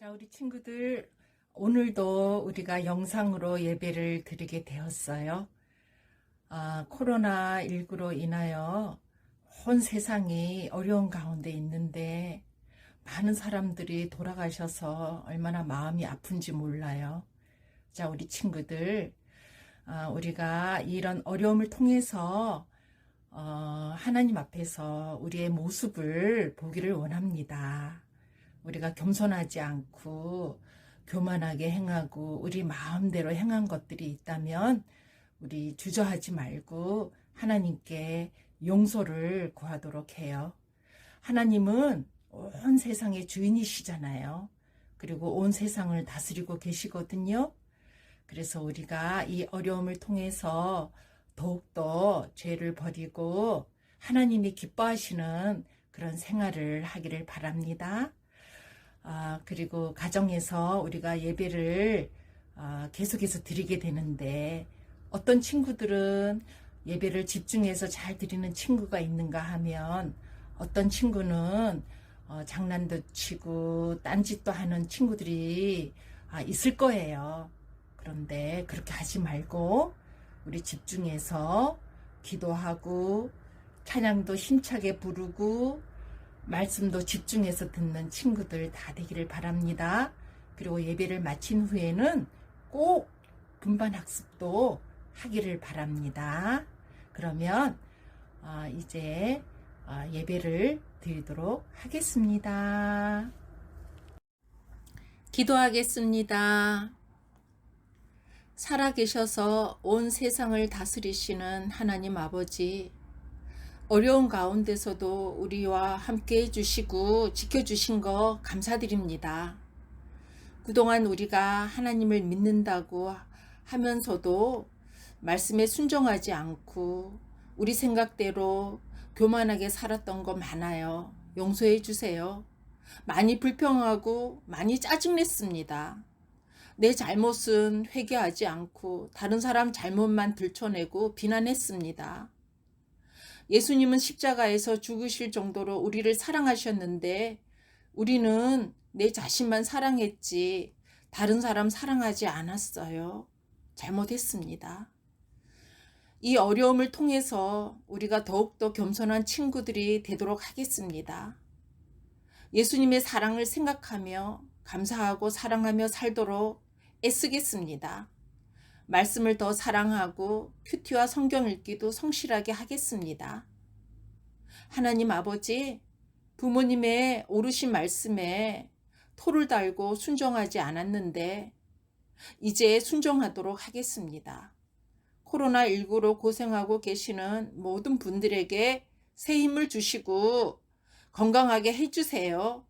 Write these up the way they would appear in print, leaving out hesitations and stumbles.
자, 우리 친구들, 오늘도 우리가 영상으로 예배를 드리게 되었어요. 코로나19로 인하여 온 세상이 어려운 가운데 있는데 많은 사람들이 돌아가셔서 얼마나 마음이 아픈지 몰라요. 자, 우리 친구들, 우리가 이런 어려움을 통해서 하나님 앞에서 우리의 모습을 보기를 원합니다. 우리가 겸손하지 않고 교만하게 행하고 우리 마음대로 행한 것들이 있다면 우리 주저하지 말고 하나님께 용서를 구하도록 해요. 하나님은 온 세상의 주인이시잖아요. 그리고 온 세상을 다스리고 계시거든요. 그래서 우리가 이 어려움을 통해서 더욱더 죄를 버리고 하나님이 기뻐하시는 그런 생활을 하기를 바랍니다. 그리고 가정에서 우리가 예배를 계속해서 드리게 되는데 어떤 친구들은 예배를 집중해서 잘 드리는 친구가 있는가 하면 어떤 친구는 장난도 치고 딴짓도 하는 친구들이 있을 거예요. 그런데 그렇게 하지 말고 우리 집중해서 기도하고 찬양도 힘차게 부르고 말씀도 집중해서 듣는 친구들 다 되기를 바랍니다. 그리고 예배를 마친 후에는 꼭 분반 학습도 하기를 바랍니다. 그러면 이제 예배를 드리도록 하겠습니다. 기도하겠습니다. 살아계셔서 온 세상을 다스리시는 하나님 아버지, 어려운 가운데서도 우리와 함께 해주시고 지켜주신 거 감사드립니다. 그동안 우리가 하나님을 믿는다고 하면서도 말씀에 순종하지 않고 우리 생각대로 교만하게 살았던 거 많아요. 용서해 주세요. 많이 불평하고 많이 짜증냈습니다. 내 잘못은 회개하지 않고 다른 사람 잘못만 들춰내고 비난했습니다. 예수님은 십자가에서 죽으실 정도로 우리를 사랑하셨는데 우리는 내 자신만 사랑했지 다른 사람 사랑하지 않았어요. 잘못했습니다. 이 어려움을 통해서 우리가 더욱더 겸손한 친구들이 되도록 하겠습니다. 예수님의 사랑을 생각하며 감사하고 사랑하며 살도록 애쓰겠습니다. 말씀을 더 사랑하고 큐티와 성경 읽기도 성실하게 하겠습니다. 하나님 아버지, 부모님의 오르신 말씀에 토를 달고 순종하지 않았는데 이제 순종하도록 하겠습니다. 코로나19로 고생하고 계시는 모든 분들에게 새 힘을 주시고 건강하게 해주세요.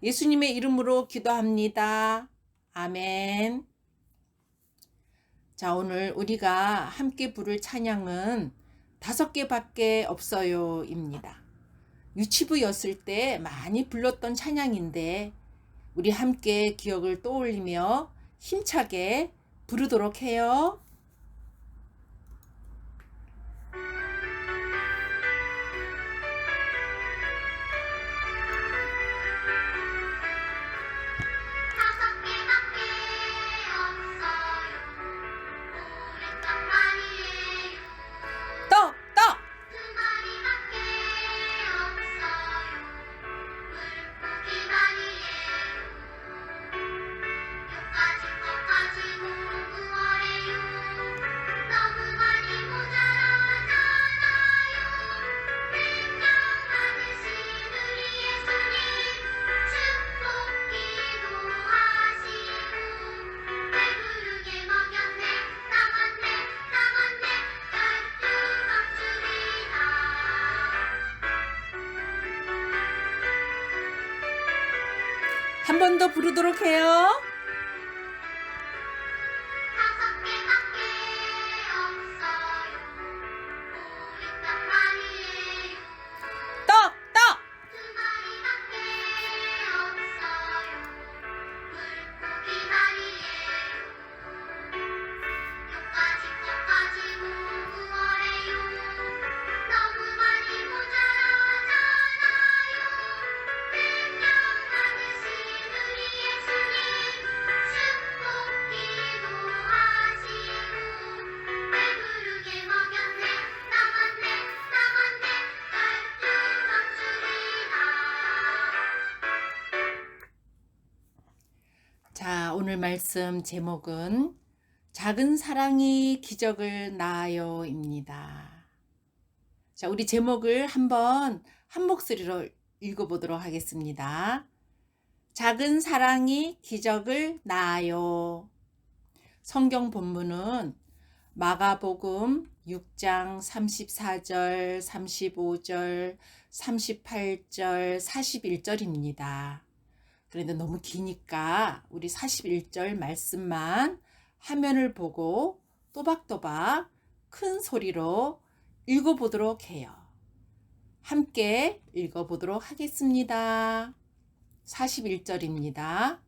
예수님의 이름으로 기도합니다. 아멘. 자, 오늘 우리가 함께 부를 찬양은 5개밖에 없어요 입니다. 유치부였을 때 많이 불렀던 찬양인데 우리 함께 기억을 떠올리며 힘차게 부르도록 해요. 한 번 더 부르도록 해요. 너무 많이 모자라잖아요. 오늘 말씀 제목은 작은 사랑이 기적을 낳아요입니다. 자, 우리 제목을 한번 한 목소리로 읽어보도록 하겠습니다. 작은 사랑이 기적을 낳아요. 성경 본문은 마가복음 6장 34절, 35절, 38절, 41절입니다. 그런데 너무 기니까 우리 41절 말씀만 화면을 보고 또박또박 큰 소리로 읽어보도록 해요. 함께 읽어보도록 하겠습니다. 41절입니다.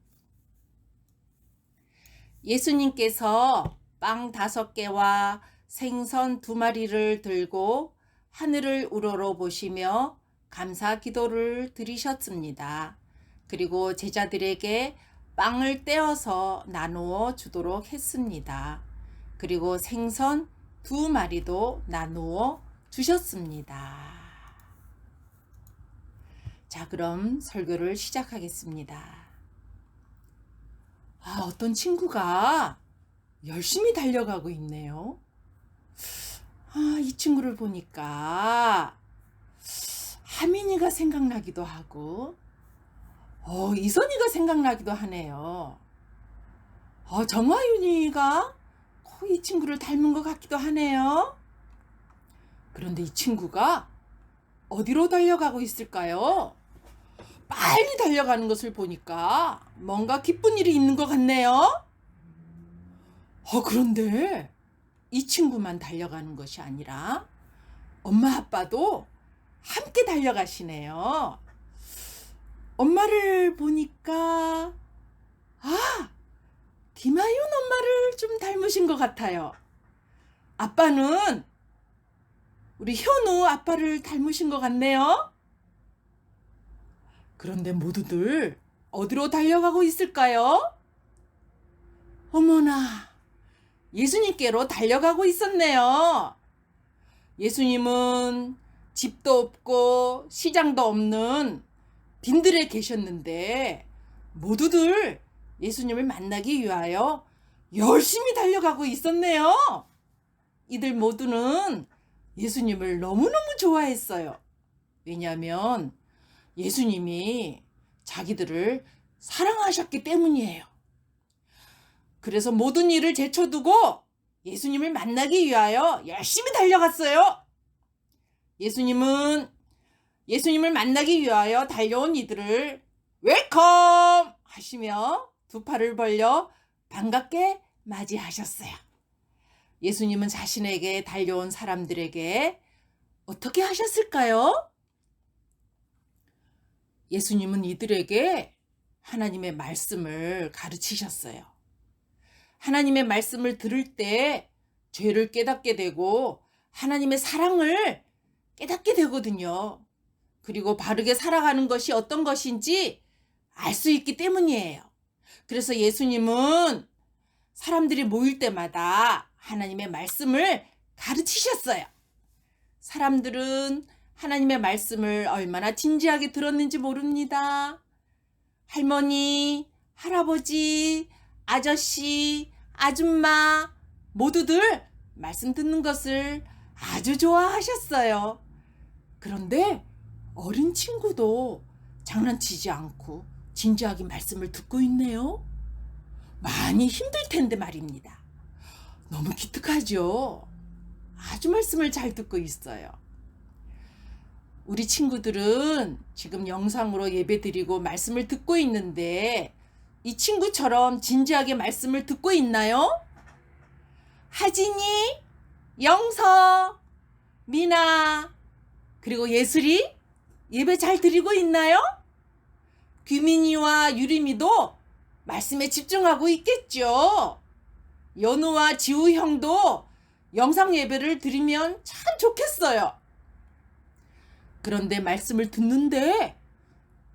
예수님께서 빵 5개와 생선 2마리를 들고 하늘을 우러러 보시며 감사 기도를 드리셨습니다. 그리고 제자들에게 빵을 떼어서 나누어 주도록 했습니다. 그리고 생선 2마리도 나누어 주셨습니다. 자, 그럼 설교를 시작하겠습니다. 어떤 친구가 열심히 달려가고 있네요. 이 친구를 보니까 하민이가 생각나기도 하고 이선이가 생각나기도 하네요. 정화윤이가 이 친구를 닮은 것 같기도 하네요. 그런데 이 친구가 어디로 달려가고 있을까요? 빨리 달려가는 것을 보니까 뭔가 기쁜 일이 있는 것 같네요. 그런데 이 친구만 달려가는 것이 아니라 엄마 아빠도 함께 달려가시네요. 엄마를 보니까 김아윤 엄마를 좀 닮으신 것 같아요. 아빠는 우리 현우 아빠를 닮으신 것 같네요. 그런데 모두들 어디로 달려가고 있을까요? 어머나, 예수님께로 달려가고 있었네요. 예수님은 집도 없고 시장도 없는 빈들에 계셨는데 모두들 예수님을 만나기 위하여 열심히 달려가고 있었네요. 이들 모두는 예수님을 너무너무 좋아했어요. 왜냐하면 예수님이 자기들을 사랑하셨기 때문이에요. 그래서 모든 일을 제쳐두고 예수님을 만나기 위하여 열심히 달려갔어요. 예수님을 만나기 위하여 달려온 이들을 웰컴 하시며 2팔을 벌려 반갑게 맞이하셨어요. 예수님은 자신에게 달려온 사람들에게 어떻게 하셨을까요? 예수님은 이들에게 하나님의 말씀을 가르치셨어요. 하나님의 말씀을 들을 때 죄를 깨닫게 되고 하나님의 사랑을 깨닫게 되거든요. 그리고 바르게 살아가는 것이 어떤 것인지 알 수 있기 때문이에요. 그래서 예수님은 사람들이 모일 때마다 하나님의 말씀을 가르치셨어요. 사람들은 하나님의 말씀을 얼마나 진지하게 들었는지 모릅니다. 할머니, 할아버지, 아저씨, 아줌마 모두들 말씀 듣는 것을 아주 좋아하셨어요. 그런데 어린 친구도 장난치지 않고 진지하게 말씀을 듣고 있네요. 많이 힘들 텐데 말입니다. 너무 기특하죠? 아주 말씀을 잘 듣고 있어요. 우리 친구들은 지금 영상으로 예배드리고 말씀을 듣고 있는데 이 친구처럼 진지하게 말씀을 듣고 있나요? 하진이, 영서, 미나, 그리고 예슬이 예배 잘 드리고 있나요? 규민이와 유림이도 말씀에 집중하고 있겠죠. 연우와 지우 형도 영상 예배를 드리면 참 좋겠어요. 그런데 말씀을 듣는데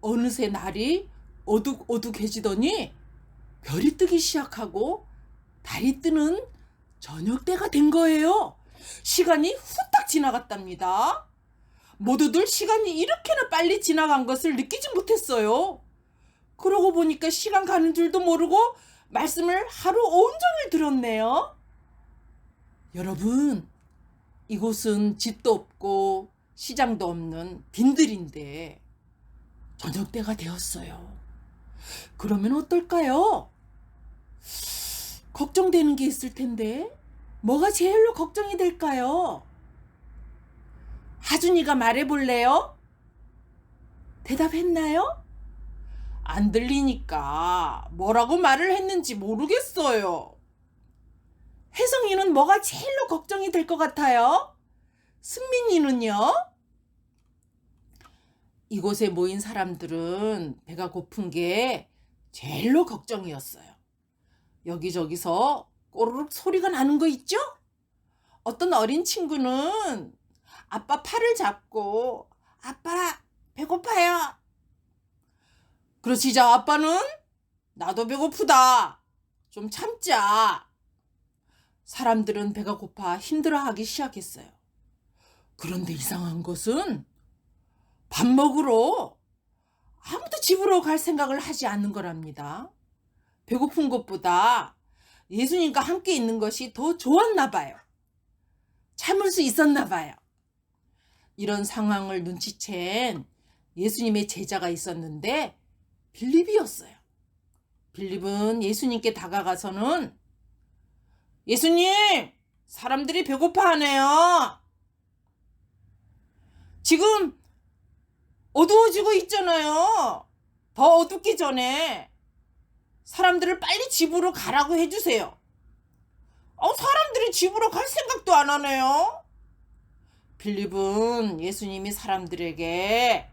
어느새 날이 어둑어둑해지더니 별이 뜨기 시작하고 달이 뜨는 저녁 때가 된 거예요. 시간이 후딱 지나갔답니다. 모두들 시간이 이렇게나 빨리 지나간 것을 느끼지 못했어요. 그러고 보니까 시간 가는 줄도 모르고 말씀을 하루 온종일 들었네요. 여러분, 이곳은 집도 없고 시장도 없는 빈들인데 저녁 때가 되었어요. 그러면 어떨까요? 걱정되는 게 있을 텐데 뭐가 제일로 걱정이 될까요? 하준이가 말해볼래요? 대답했나요? 안 들리니까 뭐라고 말을 했는지 모르겠어요. 혜성이는 뭐가 제일로 걱정이 될 것 같아요? 승민이는요? 이곳에 모인 사람들은 배가 고픈 게 제일로 걱정이었어요. 여기저기서 꼬르륵 소리가 나는 거 있죠? 어떤 어린 친구는 아빠 팔을 잡고 아빠 배고파요. 그러시자 아빠는 나도 배고프다. 좀 참자. 사람들은 배가 고파 힘들어하기 시작했어요. 그런데 이상한 것은 밥 먹으러 아무도 집으로 갈 생각을 하지 않는 거랍니다. 배고픈 것보다 예수님과 함께 있는 것이 더 좋았나 봐요. 참을 수 있었나 봐요. 이런 상황을 눈치챈 예수님의 제자가 있었는데 빌립이었어요. 빌립은 예수님께 다가가서는 예수님, 사람들이 배고파하네요. 지금 어두워지고 있잖아요. 더 어둡기 전에 사람들을 빨리 집으로 가라고 해주세요. 사람들이 집으로 갈 생각도 안 하네요. 빌립은 예수님이 사람들에게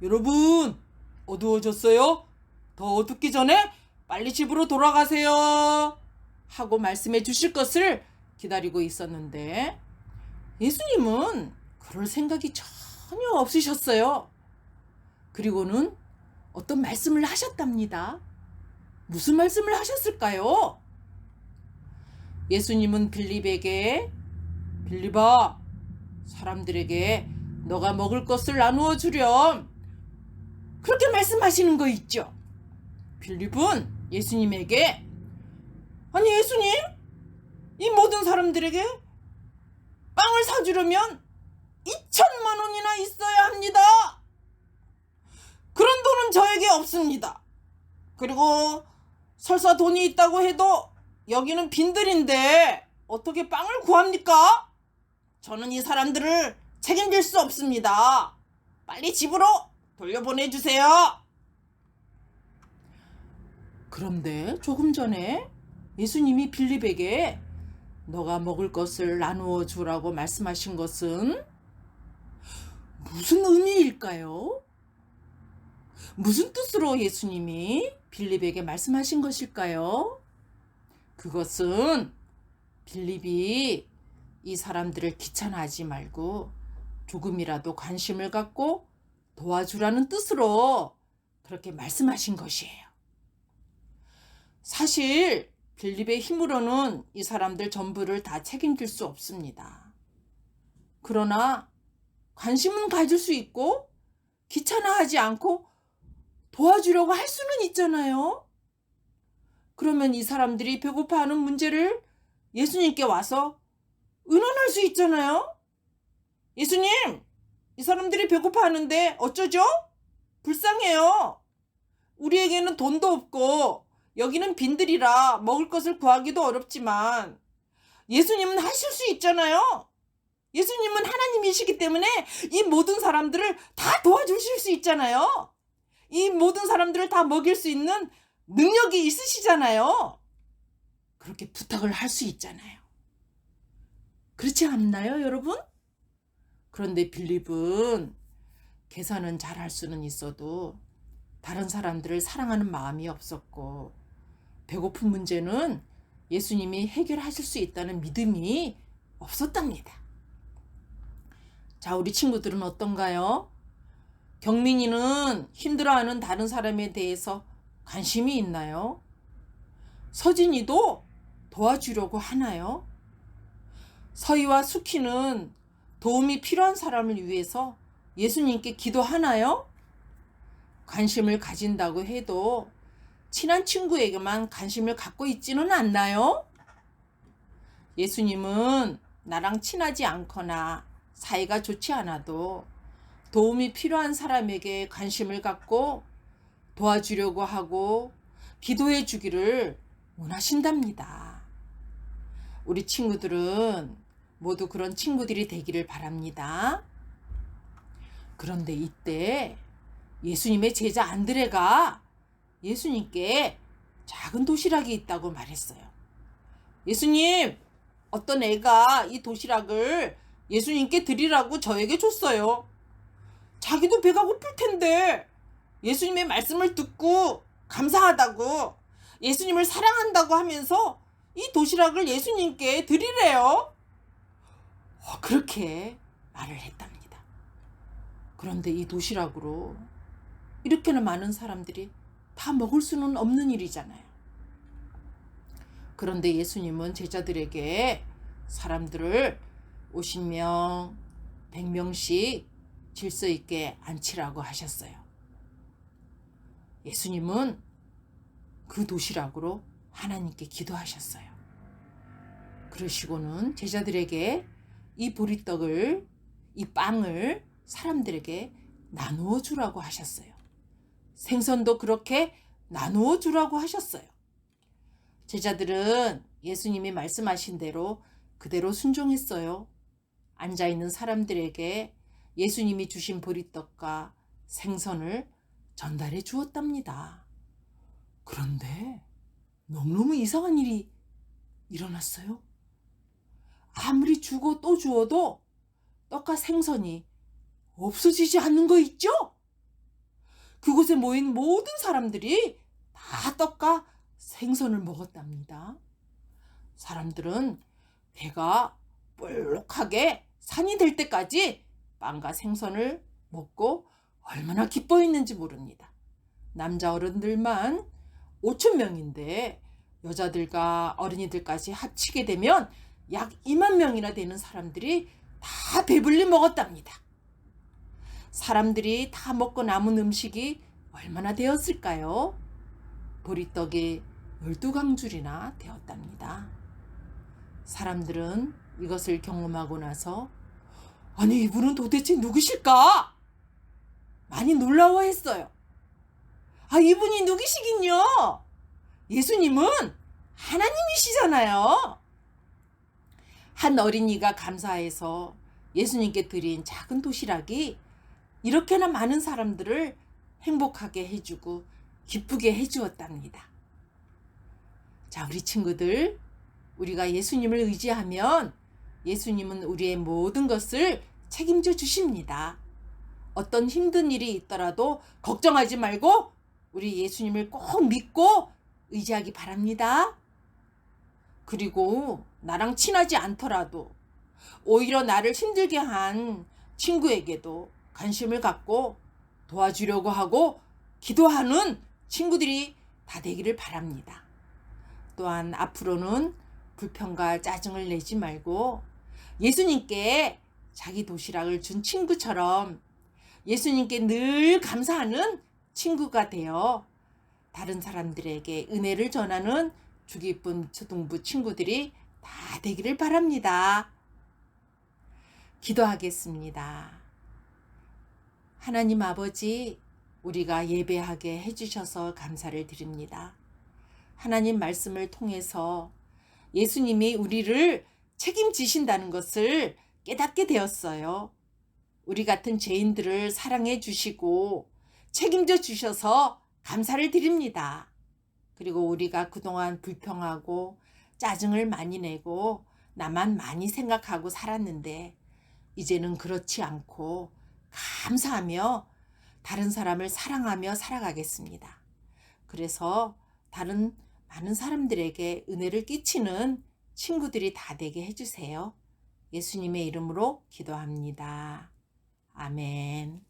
여러분, 어두워졌어요? 더 어둡기 전에 빨리 집으로 돌아가세요. 하고 말씀해 주실 것을 기다리고 있었는데 예수님은 그럴 생각이 전혀 없으셨어요. 그리고는 어떤 말씀을 하셨답니다. 무슨 말씀을 하셨을까요? 예수님은 빌립에게 빌립아, 사람들에게 너가 먹을 것을 나누어 주렴. 그렇게 말씀하시는 거 있죠. 빌립은 예수님에게 아니 예수님, 이 모든 사람들에게 빵을 사주려면 2,000만 원이나 있어야 합니다. 그런 돈은 저에게 없습니다. 그리고 설사 돈이 있다고 해도 여기는 빈들인데 어떻게 빵을 구합니까? 저는 이 사람들을 책임질 수 없습니다. 빨리 집으로 돌려보내주세요. 그런데 조금 전에 예수님이 빌립에게 너가 먹을 것을 나누어 주라고 말씀하신 것은 무슨 의미일까요? 무슨 뜻으로 예수님이 빌립에게 말씀하신 것일까요? 그것은 빌립이 이 사람들을 귀찮아하지 말고 조금이라도 관심을 갖고 도와주라는 뜻으로 그렇게 말씀하신 것이에요. 사실 빌립의 힘으로는 이 사람들 전부를 다 책임질 수 없습니다. 그러나 관심은 가질 수 있고 귀찮아하지 않고 도와주려고 할 수는 있잖아요. 그러면 이 사람들이 배고파하는 문제를 예수님께 와서 의논할 수 있잖아요. 예수님, 이 사람들이 배고파하는데 어쩌죠? 불쌍해요. 우리에게는 돈도 없고 여기는 빈들이라 먹을 것을 구하기도 어렵지만 예수님은 하실 수 있잖아요. 예수님은 하나님이시기 때문에 이 모든 사람들을 다 도와주실 수 있잖아요. 이 모든 사람들을 다 먹일 수 있는 능력이 있으시잖아요. 그렇게 부탁을 할 수 있잖아요. 그렇지 않나요, 여러분? 그런데 빌립은 계산은 잘할 수는 있어도 다른 사람들을 사랑하는 마음이 없었고 배고픈 문제는 예수님이 해결하실 수 있다는 믿음이 없었답니다. 자, 우리 친구들은 어떤가요? 경민이는 힘들어하는 다른 사람에 대해서 관심이 있나요? 서진이도 도와주려고 하나요? 서희와 수키는 도움이 필요한 사람을 위해서 예수님께 기도하나요? 관심을 가진다고 해도 친한 친구에게만 관심을 갖고 있지는 않나요? 예수님은 나랑 친하지 않거나 사이가 좋지 않아도 도움이 필요한 사람에게 관심을 갖고 도와주려고 하고 기도해 주기를 원하신답니다. 우리 친구들은 모두 그런 친구들이 되기를 바랍니다. 그런데 이때 예수님의 제자 안드레가 예수님께 작은 도시락이 있다고 말했어요. 예수님, 어떤 애가 이 도시락을 예수님께 드리라고 저에게 줬어요. 자기도 배가 고플 텐데 예수님의 말씀을 듣고 감사하다고, 예수님을 사랑한다고 하면서 이 도시락을 예수님께 드리래요. 그렇게 말을 했답니다. 그런데 이 도시락으로 이렇게나 많은 사람들이 다 먹을 수는 없는 일이잖아요. 그런데 예수님은 제자들에게 사람들을 50명, 100명씩 질서 있게 앉히라고 하셨어요. 예수님은 그 도시락으로 하나님께 기도하셨어요. 그러시고는 제자들에게 이 보리떡을, 이 빵을 사람들에게 나누어 주라고 하셨어요. 생선도 그렇게 나누어 주라고 하셨어요. 제자들은 예수님이 말씀하신 대로 그대로 순종했어요. 앉아있는 사람들에게 예수님이 주신 보리떡과 생선을 전달해 주었답니다. 그런데 너무너무 이상한 일이 일어났어요. 아무리 주고 또 주어도 떡과 생선이 없어지지 않는 거 있죠? 그곳에 모인 모든 사람들이 다 떡과 생선을 먹었답니다. 사람들은 배가 볼록하게 산이 될 때까지 빵과 생선을 먹고 얼마나 기뻐했는지 모릅니다. 남자 어른들만 5,000명인데 여자들과 어린이들까지 합치게 되면 약 2만 명이나 되는 사람들이 다 배불리 먹었답니다. 사람들이 다 먹고 남은 음식이 얼마나 되었을까요? 보리떡이 12강줄이나 되었답니다. 사람들은 이것을 경험하고 나서 아니, 이분은 도대체 누구실까? 많이 놀라워했어요. 이분이 누구시긴요? 예수님은 하나님이시잖아요. 한 어린이가 감사해서 예수님께 드린 작은 도시락이 이렇게나 많은 사람들을 행복하게 해주고 기쁘게 해주었답니다. 자, 우리 친구들, 우리가 예수님을 의지하면 예수님은 우리의 모든 것을 책임져 주십니다. 어떤 힘든 일이 있더라도 걱정하지 말고 우리 예수님을 꼭 믿고 의지하기 바랍니다. 그리고 나랑 친하지 않더라도 오히려 나를 힘들게 한 친구에게도 관심을 갖고 도와주려고 하고 기도하는 친구들이 다 되기를 바랍니다. 또한 앞으로는 불평과 짜증을 내지 말고 예수님께 자기 도시락을 준 친구처럼 예수님께 늘 감사하는 친구가 되어 다른 사람들에게 은혜를 전하는 주기쁨 초등부 친구들이 다 되기를 바랍니다. 기도하겠습니다. 하나님 아버지, 우리가 예배하게 해주셔서 감사를 드립니다. 하나님 말씀을 통해서 예수님이 우리를 책임지신다는 것을 깨닫게 되었어요. 우리 같은 죄인들을 사랑해 주시고 책임져 주셔서 감사를 드립니다. 그리고 우리가 그동안 불평하고 짜증을 많이 내고 나만 많이 생각하고 살았는데 이제는 그렇지 않고 감사하며 다른 사람을 사랑하며 살아가겠습니다. 그래서 다른 많은 사람들에게 은혜를 끼치는 친구들이 다 되게 해주세요. 예수님의 이름으로 기도합니다. 아멘.